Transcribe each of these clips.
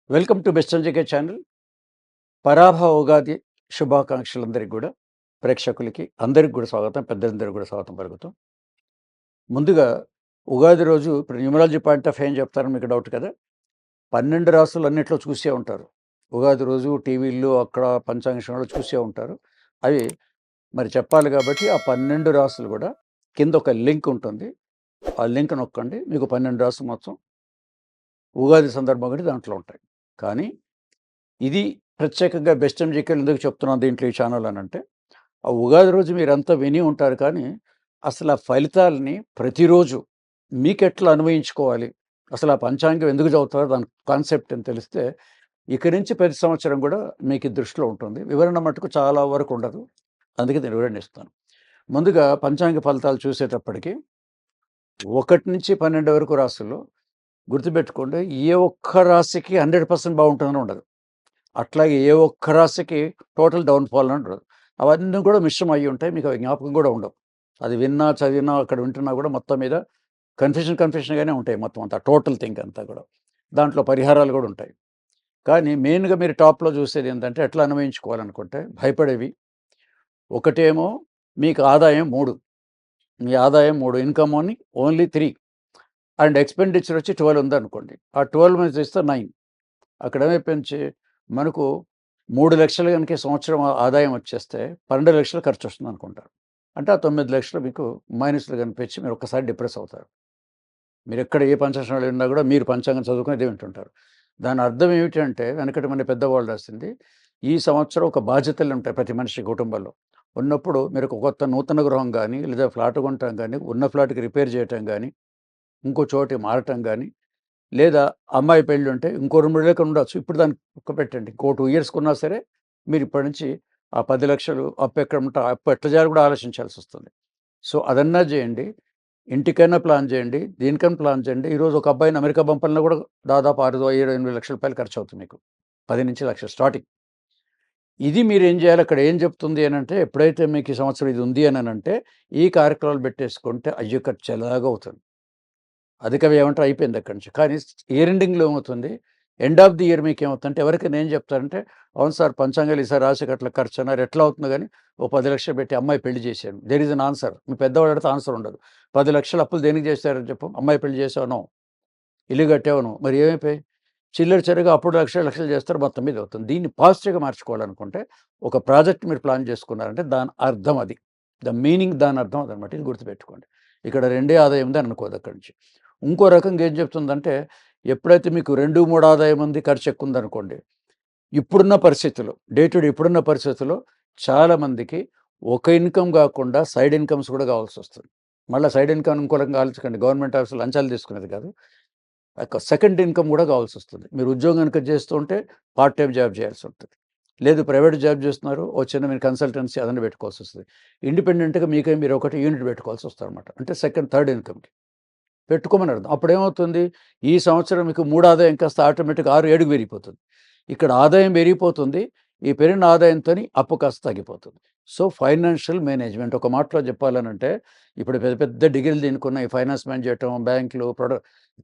Welcome to best JK channel. Parabhava Ugadi శుభాకాంక్షలందరికీ కూడా ప్రేక్షకులకి అందరికి కూడా స్వాగతం. పెద్దలందరికీ కూడా స్వాగతం పలుకుతాం. ముందుగా ఉగాది రోజు ఇప్పుడు న్యూమరాలజీ పాయింట్ ఆఫ్ ఏం చెప్తారని మీకు డౌట్ కదా. 12 రాసులు అన్నిట్లో చూసే ఉంటారు. ఉగాది రోజు టీవీల్లో అక్కడ పంచాంగంలో చూసే ఉంటారు. అవి మరి చెప్పాలి కాబట్టి ఆ 12 రాసులు కూడా కింద ఒక లింక్ ఉంటుంది. ఆ లింక్ నొక్కండి. మీకు 12 రాసులు మొత్తం ఉగాది సందర్భంగా దాంట్లో ఉంటాయి. కానీ ఇది ప్రత్యేకంగా బెస్ట్ ఎంజీకేలు ఎందుకు చెప్తున్నాను దీంట్లో ఈ ఛానల్ అని అంటే, ఆ ఉగాది రోజు మీరంతా విని ఉంటారు కానీ, అసలు ఆ ఫలితాలని ప్రతిరోజు మీకెట్లా అన్వయించుకోవాలి, అసలు ఆ పంచాంగం ఎందుకు చదువుతారో దాని కాన్సెప్ట్ అని తెలిస్తే, ఇక నుంచి ప్రతి సంవత్సరం కూడా మీకు దృష్టిలో ఉంటుంది. వివరణ మటుకు చాలా వరకు ఉండదు. అందుకే నేను వివరణ ఇస్తాను. ముందుగా పంచాంగ ఫలితాలు చూసేటప్పటికి 1 నుంచి 12 వరకు రాసుల్లో గుర్తుపెట్టుకోండి, ఏ ఒక్క రాశికి 100% బాగుంటుందని ఉండదు. అట్లాగే ఏ ఒక్క రాశికి టోటల్ డౌన్‌ఫాల్ అని ఉండదు. అవన్నీ కూడా మిశ్రమం అయ్యి ఉంటాయి. మీకు అవి జ్ఞాపకం కూడా ఉండవు. అది విన్నా, చదివినా, అక్కడ వింటున్నా కూడా మొత్తం మీద కన్ఫ్యూషన్‌గానే ఉంటాయి మొత్తం అంతా. టోటల్ థింక్ అంతా కూడా. దాంట్లో పరిహారాలు కూడా ఉంటాయి. కానీ మెయిన్‌గా మీరు టాప్‌లో చూసేది ఏంటంటే ఎట్లా అన్వయించుకోవాలనుకుంటే భయపడేవి. ఒకటేమో మీకు ఆదాయం 3. మీ ఆదాయం 3, ఇన్‌కమ్ ఓన్లీ 3 అండ్ ఎక్స్‌పెండిచర్ వచ్చి 12 ఉందనుకోండి. ఆ 12 మీద చేస్తే 9. అక్కడ ఏమైపోయింది మనకు 3,00,000 గనుక సంవత్సరం ఆదాయం వచ్చేస్తే 12,00,000 ఖర్చొస్తుంది అనుకుంటారు. అంటే ఆ 9,00,000 మీకు మైనస్‌లో కనిపించి మీరు ఒక్కసారి డిప్రెస్ అవుతారు. మీరెక్కడ ఏ పంచాంగాలు విన్నా కూడా మీరు పంచాంగం చదువుకొని ఇదే వింటుంటారు. దాని అర్థం ఏమిటంటే వెనకటి మన పెద్దవాళ్ళు రాసింది, ఈ సంవత్సరం ఒక బాధ్యతలు ఉంటాయి ప్రతి మనిషి కుటుంబంలో. ఉన్నప్పుడు మీరు ఒక కొత్త నూతన గృహం గానీ, లేదా ఫ్లాట్ కొనటం గానీ, ఉన్న ఫ్లాట్‌కి రిపేర్ చేయటం గానీ, ఇంకో చోటికి మారటం గానీ, లేదా అమ్మాయి పెళ్ళుంటే ఇంకో 2, 3 ఏళ్ళు ఉండొచ్చు. ఇప్పుడు దాన్ని పక్క పెట్టండి. ఇంకో 2 ఇయర్స్ కొన్నా సరే మీరు ఇప్పటి నుంచి ఆ 10,00,000 అప్పు అప్పు ఎట్లా చేయాలో కూడా ఆలోచించాల్సొస్తుంది. సో, అదన్నా చేయండి. ఇంటికైనా ప్లాన్ చేయండి. దీనికైనా ప్లాన్ చేయండి. ఈరోజు ఒక అబ్బాయిని అమెరికా పంపాలన్నా కూడా దాదాపు 6, 7, 8 లక్షల రూపాయలు ఖర్చవుతుంది మీకు. 10-1,00,000 స్టార్టింగ్. ఇది మీరేం చేయాలి, అక్కడ ఏం చెప్తుంది అనంటే, ఎప్పుడైతే మీకు ఈ సంవత్సరం ఇది ఉంది అనంటే, ఈ కార్యక్రమాలు పెట్టేసుకుంటే అయ్యో! ఖర్చు ఎలాగో అవుతుంది. అధిక వ్యయం అంటే అయిపోయింది అక్కడి నుంచి. కానీ ఇయర్ ఎండింగ్‌లో ఏమవుతుంది, ఎండ్ ఆఫ్ ది ఇయర్ మీకేమవుతుందంటే ఎవరికైనా ఏం చెప్తారంటే, అవును సార్ పంచాంగాలు ఈసారి రాశికి అట్లా ఖర్చు అన్నారు. ఎట్లా అవుతుందో గానీ ఓ 10,00,000 పెట్టి అమ్మాయి పెళ్లి చేశాను. There is an answer. మీ పెద్దవాడు అడిగితే ఆన్సర్ ఉండదు. 10,00,000 అప్పులు దేనికి చేశారని చెప్పు? అమ్మాయి పెళ్లి చేసావు నో. ఇల్లు కట్టావు నో. మరి ఏమైపోయాయి? చిల్లర చిల్లరగా అప్పుడు లక్షలు లక్షలు చేస్తారు, మొత్తం మీద అవుతుంది. దీన్ని పాజిటివ్‌గా మార్చుకోవాలనుకుంటే ఒక ప్రాజెక్ట్ మీరు ప్లాన్ చేసుకున్నారంటే దాని అర్థం అది. ద మీనింగ్ దాని అర్థం అదనమాట. ఇది గుర్తుపెట్టుకోండి. ఇక్కడ రెండే ఆదాయం ఉంది అని అనుకోవద్దు అక్కడి నుంచి. ఇంకో రకంగా ఏం చెప్తుందంటే, ఎప్పుడైతే మీకు 2, 3 ఆదాయం ఉంది, ఖర్చు ఎక్కువ ఉందనుకోండి, ఇప్పుడున్న పరిస్థితుల్లో డే టు డే ఇప్పుడున్న పరిస్థితుల్లో చాలామందికి ఒక ఇన్‌కమ్ గాకుండా సైడ్ ఇన్‌కమ్స్ కూడా కావాల్సొస్తుంది. మళ్ళా సైడ్ ఇన్‌కమ్ ఇంకో రకంగా ఆలోచించకండి. గవర్నమెంట్ ఆఫీస్‌లో లంచాలు తీసుకునేది కాదు. సెకండ్ ఇన్‌కమ్ కూడా కావాల్సొస్తుంది. మీరు ఉద్యోగం గనుక చేస్తూ ఉంటే పార్ట్ టైమ్ జాబ్ చేయాల్సుంటది. లేదు ప్రైవేట్ జాబ్ చేస్తున్నారు, ఓ చిన్న మీరు కన్సల్టెన్సీ అదన్నా పెట్టుకోవాల్సొస్తది. ఇండిపెండెంట్‌గా మీకై మీరు ఒకటి యూనిట్ పెట్టుకోవాల్సొస్తదనమాట. అంటే సెకండ్, థర్డ్ ఇన్‌కమ్‌కి. పెట్టుకోమని అర్థం. అప్పుడేమవుతుంది, ఈ సంవత్సరం మీకు 3 ఆదాయం కాస్త ఆటోమేటిక్‌గా 6, 7కి పెరిగిపోతుంది. ఇక్కడ ఆదాయం పెరిగిపోతుంది. ఈ పెరిగిన ఆదాయంతోని అప్పు కాస్త తగ్గిపోతుంది. సో, ఫైనాన్షియల్ మేనేజ్‌మెంట్ ఒక మాటలో చెప్పాలనంటే, ఇప్పుడు పెద్ద పెద్ద డిగ్రీలు దీనికున్న ఈ ఫైనాన్స్ మేనేజ్ చేయటం, బ్యాంకులు,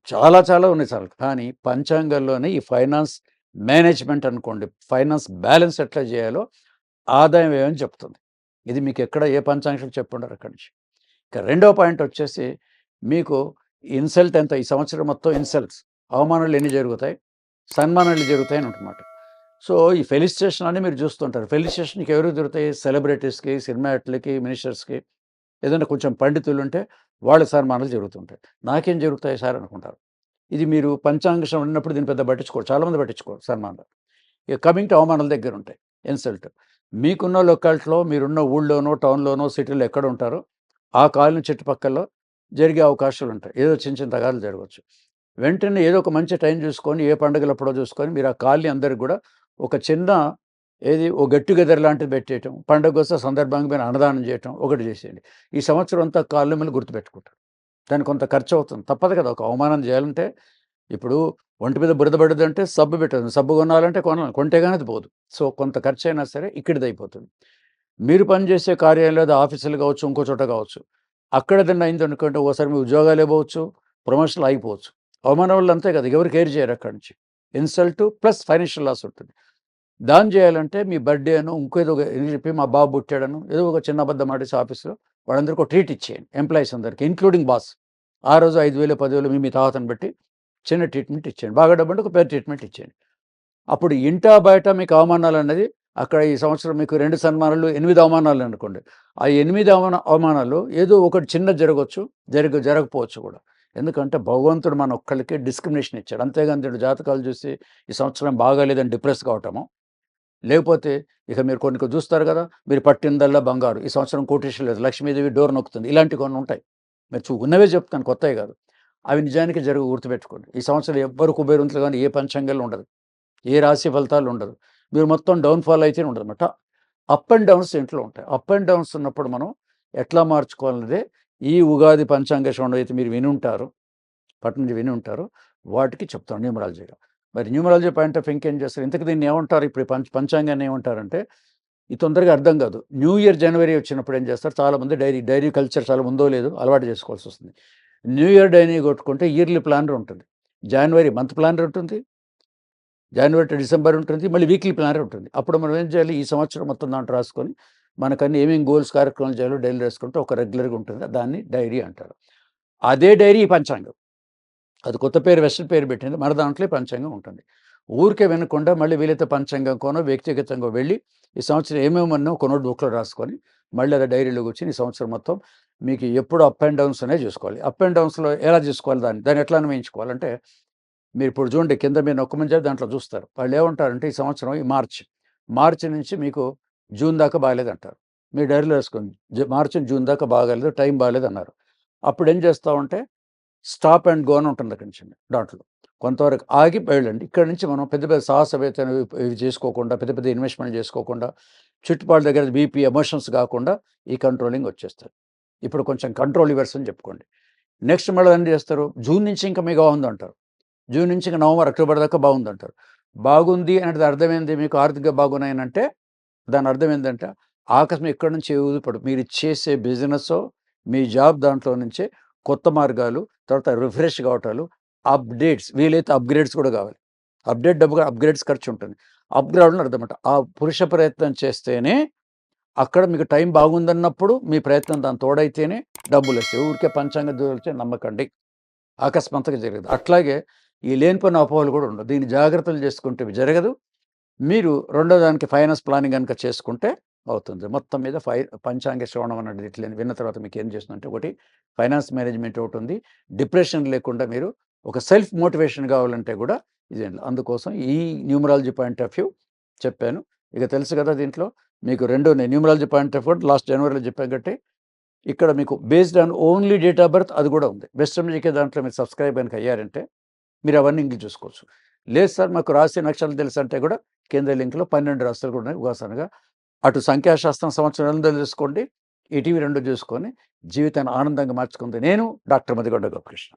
చాలా చాలా ఉన్నాయి చాలు. కానీ పంచాంగంలోనే ఈ ఫైనాన్స్ మేనేజ్‌మెంట్ అనుకోండి, ఫైనాన్స్ బ్యాలెన్స్ ఎట్లా చేయాలో ఆదాయం వ్యయం చెప్తుంది. ఇది మీకెక్కడ ఏ పంచాంగంలో చెప్పుండరు అక్కడి నుంచి. ఇక రెండో పాయింట్ వచ్చేసి మీకు ఇన్సల్ట్ ఎంత ఈ సంవత్సరం మొత్తం ఇన్సల్ట్స్, అవమానాలు ఎన్ని జరుగుతాయి, సన్మానాలు జరుగుతాయి అని ఉంటమాట. సో, ఈ ఫెలిసిటేషన్ అని మీరు చూస్తుంటారు. ఫెలిసిటేషన్‌కి ఎవరికి జరుగుతాయి? సెలబ్రిటీస్‌కి, సినిమా యాక్టర్లకి, మినిస్టర్స్‌కి, ఏదైనా కొంచెం పండితులుంటే వాళ్ళ సన్మానాలు జరుగుతుంటాయి. నాకేం జరుగుతాయి సార్ అనుకుంటారు. ఇది మీరు పంచాంగం ఉన్నప్పుడు దీన్ని పెద్ద పట్టించుకోరు. చాలామంది పట్టించుకోరు సన్మానాలు. ఇక కమింగ్ టు అవమానాల దగ్గరుంటాయి. ఇన్సల్ట్. మీకున్న లొకాలిటీలో, మీరున్న ఊళ్ళోనో, టౌన్‌లోనో, సిటీలో ఎక్కడ ఉంటారో, ఆ కాలనీ చుట్టుపక్కల జరిగే అవకాశాలుంటాయి. ఏదో చిన్న చిన్న తగాదాలు జరగొచ్చు. వెంటనే ఏదో ఒక మంచి టైం చూసుకొని, ఏ పండుగలప్పుడో చూసుకొని, మీరు ఆ కాలనీ అందరికి గూడా ఒక చిన్న ఓ గెట్ టుగెదర్ లాంటిది పెట్టేయటం, పండగొస్తే సందర్భంగా మీరు అన్నదానం చేయటం ఒకటి చేసేయండి. ఈ సంవత్సరం అంతా కాలనీ మిమ్మల్ని గుర్తుపెట్టుకుంటారు. దానికి కొంత ఖర్చవుతుంది. తప్పదు కదా! ఒక అవమానం చేయాలంటే ఇప్పుడు ఒంటి మీద బురద పడ్డదంటే సబ్బు పెట్టదు. సబ్బు కొనాలంటే కొనాలి. కొంటే గాని అది పోదు. సో, కొంత ఖర్చయినా సరే ఇక్కడిదయిపోతుంది. మీరు పనిచేసే కార్యాలయం లేదా ఆఫీసులు కావచ్చు, ఇంకో చోట కావచ్చు. అక్కడ ఏదన్నా అయిందనుకోండి, ఓసారి మీ ఉద్యోగాలే పోవచ్చు, ప్రమోషన్‌లు ఆగిపోవచ్చు. అవమానం వల్ల అంతే కదా! ఎవరు కేర్ చేయరు అక్కడి నుంచి. ఇన్సల్ట్ ప్లస్ ఫైనాన్షియల్ లాస్ ఉంటుంది. దాన్ని చేయాలంటే మీ బర్త్‌డే అనో, ఇంకేదో చెప్పి మా బాబు పుట్టాడనో, ఏదో ఒక చిన్న అబద్ధం ఆడేసి ఆఫీస్‌లో వాళ్ళందరికీ ఒక ట్రీట్ ఇచ్చేయండి. ఎంప్లాయీస్ అందరికి ఇంక్లూడింగ్ బాస్. ఆ రోజు 5,000, 10,000 మీ తాహతను బట్టి చిన్న ట్రీట్మెంట్ ఇచ్చేయండి. బాగా డబ్బుంటే ఒక పెద్ద ట్రీట్మెంట్ ఇచ్చేయండి. అప్పుడు ఇంటా బయట మీకు అవమానాలన్నది అక్కడ ఈ సంవత్సరం మీకు 2 సన్మానాలు, 8 అవమానాలు అనుకోండి. ఆ 8 అవమానాలు ఏదో ఒకటి చిన్నది జరగొచ్చు, జరగకపోవచ్చు కూడా. ఎందుకంటే భగవంతుడు మన ఒక్కళ్ళకి డిస్క్రిమినేషన్ ఇచ్చాడు. అంతేగాని దీంట్లో జాతకాలు చూసి ఈ సంవత్సరం బాగాలేదని డిప్రెస్ కావటము, లేకపోతే ఇక మీరు కొన్ని చూస్తారు కదా, మీరు పట్టిందల్లా బంగారు, ఈ సంవత్సరం కోటేశ్వరం లేదు, లక్ష్మీదేవి డోర్ నొక్కుతుంది, ఇలాంటివి కొన్ని ఉంటాయి. మీరు ఉన్నవే చెప్తాను, కొత్తవి కాదు. అవి నిజానికి గుర్తుపెట్టుకోండి. ఈ సంవత్సరం ఎవ్వరు కుబేరుంతులు కానీ ఏ పంచాంగాలు ఉండదు, ఏ రాశి ఫలితాలు ఉండదు. మీరు మొత్తం డౌన్ఫాల్ అయితే ఉండదన్నమాట. అప్ అండ్ డౌన్స్ ఇంట్లో ఉంటాయి. అప్ అండ్ డౌన్స్ ఉన్నప్పుడు మనం ఎట్లా మార్చుకోవాలనేదే ఈ ఉగాది పంచాంగ శ్రవణం అయితే మీరు వినుంటారు, నుంచి విని ఉంటారు, వాటికి చెప్తాను న్యూమరాలజీగా. మరి న్యూమరాలజీ పాయింట్ ఆఫ్ ఇంకేం చేస్తారు, ఇంతకు దీన్ని ఏమంటారు, ఇప్పుడు పంచాంగాన్ని ఏమంటారంటే ఇది తొందరగా అర్థం కాదు. న్యూ ఇయర్ జనవరి వచ్చినప్పుడు ఏం చేస్తారు, చాలామంది డైరీ కల్చర్ చాలా ఉందో లేదో అలవాటు చేసుకోవాల్సి వస్తుంది. న్యూ ఇయర్ డైరీ కొట్టుకుంటే ఇయర్లీ ప్లానర్ ఉంటుంది, జనవరి మంత్ ప్లానర్ ఉంటుంది, జనవరి టు డిసెంబర్ ఉంటుంది, మళ్ళీ వీక్లీ ప్లానర్ ఉంటుంది. అప్పుడు మనం ఏం చేయాలి, ఈ సంవత్సరం మొత్తం దాంట్లో రాసుకొని మనకన్నీ ఏమేమి గోల్స్ కార్యక్రమాలు చేయాలో డైలీ రాసుకుంటే ఒక రెగ్యులర్గా ఉంటుంది, దాన్ని డైరీ అంటారు. అదే డైరీ ఈ పంచాంగం. అది కొత్త పేరు, వెస్టర్న్ పేరు పెట్టింది, మన దాంట్లో పంచాంగం ఉంటుంది. ఊరికే వినకుండా మళ్ళీ వీలైతే పంచాంగం కోనో వ్యక్తిగతంగా వెళ్ళి ఈ సంవత్సరం ఏమేమన్నా ఒక నోట్ బుక్లో రాసుకొని మళ్ళీ అదే డైరీలో కూర్చొని ఈ సంవత్సరం మొత్తం మీకు ఎప్పుడు అప్ అండ్ డౌన్స్ అనేది చూసుకోవాలి. అప్ అండ్ డౌన్స్లో ఎలా చేసుకోవాలి, దాన్ని ఎట్లా అన్వయించుకోవాలంటే, మీరు ఇప్పుడు చూడండి కింద మీరు నొక్కమంచి దాంట్లో చూస్తారు. వాళ్ళు ఏమంటారంటే ఈ సంవత్సరం ఈ మార్చి నుంచి మీకు జూన్ దాకా బాగాలేదంటారు. మీరు డైరీలో వేసుకోండి, మార్చి జూన్ దాకా బాగాలేదు, టైం బాగాలేదు అన్నారు. అప్పుడు ఏం చేస్తామంటే స్టాప్ అండ్ గో అని ఉంటుంది అక్కడి నుంచి. దాంట్లో కొంతవరకు ఆగి వెళ్ళండి. ఇక్కడ నుంచి మనం పెద్ద పెద్ద సాహసవేత్తలు ఇవి చేసుకోకుండా, పెద్ద పెద్ద ఇన్వెస్ట్మెంట్ చేసుకోకుండా, చుట్టుపక్కల దగ్గర బీపీ ఎమోషన్స్ కాకుండా ఈ కంట్రోలింగ్ వచ్చేస్తారు. ఇప్పుడు కొంచెం కంట్రోల్ రివర్స్ అని చెప్పుకోండి. నెక్స్ట్ మళ్ళీ ఏం చేస్తారు, జూన్ నుంచి ఇంకా మీకు బాగుందంటారు, జూన్ నుంచి ఇంకా నవంబర్, అక్టోబర్ దాకా బాగుందంటారు. బాగుంది అనేది అర్థమైంది, మీకు ఆర్థికంగా బాగున్నాయనంటే దాని అర్థం ఏంటంటే ఆకస్మిక ఎక్కడి నుంచి ఊదిపడు, మీరు చేసే బిజినెస్, మీ జాబ్ దాంట్లో నుంచే కొత్త మార్గాలు, తర్వాత రిఫ్రెష్ కావటాలు, అప్డేట్స్, వీలైతే అప్గ్రేడ్స్ కూడా కావాలి. డబ్బుగా అప్గ్రేడ్స్ ఖర్చు ఉంటుంది. అప్గ్రేడ్ అర్థమట ఆ పురుష ప్రయత్నం చేస్తేనే అక్కడ మీకు టైం బాగుందన్నప్పుడు మీ ప్రయత్నం దాని తోడైతేనే డబ్బులు వస్తాయి. ఊరికే పంచాంగ దూరితే నమ్మకండి, అకస్మాత్తుగా జరగదు. అట్లాగే ఈ లేనిపోయిన అపోహలు కూడా ఉండవు. దీన్ని జాగ్రత్తలు చేసుకుంటే జరగదు. మీరు రెండో దానికి ఫైనాన్స్ ప్లానింగ్ కనుక చేసుకుంటే అవుతుంది. మొత్తం మీద పంచాంగ శ్రవణం అన్నది ఇట్లా విన్న తర్వాత మీకు ఏం చేస్తుందంటే, ఒకటి ఫైనాన్స్ మేనేజ్మెంట్ ఒకటి ఉంది, డిప్రెషన్ లేకుండా మీరు ఒక సెల్ఫ్ మోటివేషన్ కావాలంటే కూడా ఇది. అందుకోసం ఈ న్యూమరాలజీ పాయింట్ ఆఫ్ వ్యూ చెప్పాను. ఇక తెలుసు కదా, దీంట్లో మీకు numerology point of view last జనవరిలో చెప్పాను కాబట్టి ఇక్కడ మీకు based on only date of birth అది కూడా ఉంది. వెస్టర్న్ జీకే దాంట్లో మీరు సబ్స్క్రైబ్ కనుక అయ్యారంటే మీరు అవన్నీ ఇంక చూసుకోవచ్చు. లేదు సార్ మాకు రాశి నక్షత్రాలు తెలుసు అంటే కూడా కింద లింక్లో 12 రాశులు కూడా ఉన్నాయి ఉపాసనగా. అటు సంఖ్యాశాస్త్రం సంవత్సరం తెలుసుకోండి, ఈటీవీ 2 చూసుకొని జీవితాన్ని ఆనందంగా మార్చుకుంది నేను డాక్టర్ మదిగొండ గోపకృష్ణ.